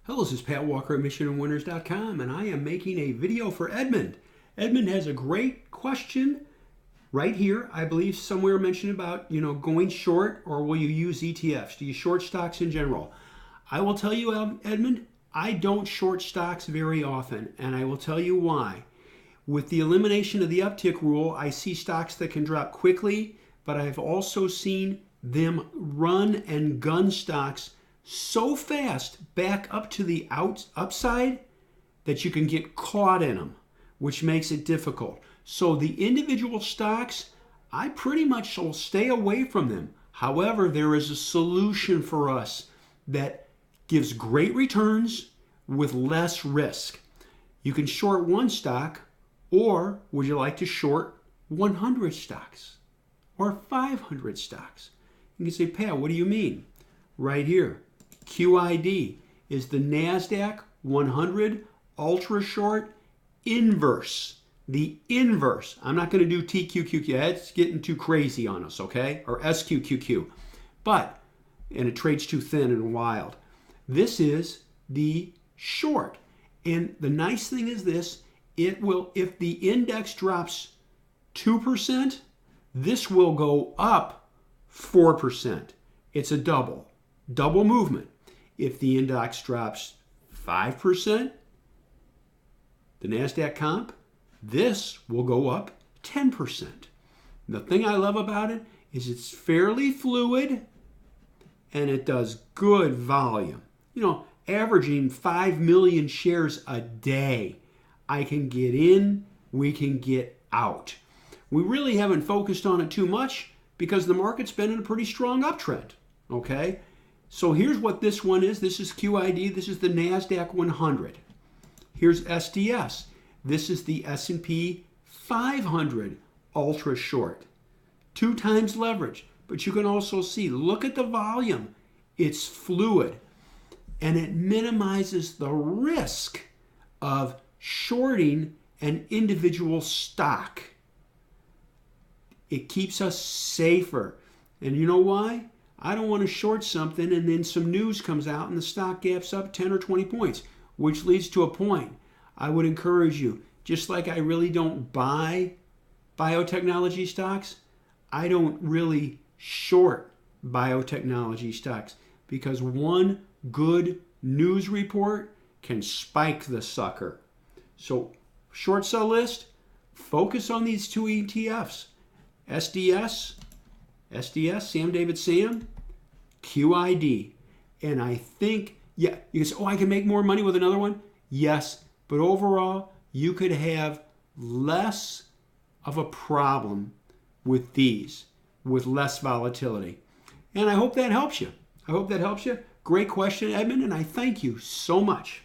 Hello, this is Pat Walker at MissionandWinners.com, and I am making a video for Edmund. Edmund has a great question right here. I believe somewhere mentioned about, going short, or will you use ETFs? Do you short stocks in general? I will tell you, Edmund, I don't short stocks very often, and I will tell you why. With the elimination of the uptick rule, I see stocks that can drop quickly, but I've also seen them run and gun stocks so fast back up to the upside that you can get caught in them, which makes it difficult. So the individual stocks, I pretty much will stay away from them. However, there is a solution for us that gives great returns with less risk. You can short one stock, or would you like to short 100 stocks or 500 stocks? You can say, Pat, what do you mean? Right here. QID is the NASDAQ 100 Ultra Short Inverse. The inverse. I'm not going to do TQQQ. That's getting too crazy on us, okay? Or SQQQ. And it trades too thin and wild. This is the short. And the nice thing is this, it will, if the index drops 2%, this will go up 4%. It's a double movement. If the index drops 5%, the NASDAQ comp, this will go up 10%. The thing I love about it is it's fairly fluid and it does good volume. Averaging 5 million shares a day. I can get in, we can get out. We really haven't focused on it too much because the market's been in a pretty strong uptrend, okay? So here's what this one is. This is QID. This is the NASDAQ 100. Here's SDS. This is the S&P 500 Ultra Short. 2 times leverage. But you can also see, look at the volume. It's fluid. And it minimizes the risk of shorting an individual stock. It keeps us safer. And you know why? I don't want to short something and then some news comes out and the stock gaps up 10 or 20 points, which leads to a point. I would encourage you, just like I really don't buy biotechnology stocks, I don't really short biotechnology stocks because one good news report can spike the sucker. So short sell list, focus on these 2 ETFs, SDS, Sam David Sam, QID. And I think, you can say, I can make more money with another one. Yes, but overall, you could have less of a problem with these, with less volatility. And I hope that helps you. Great question, Edmund, and I thank you so much.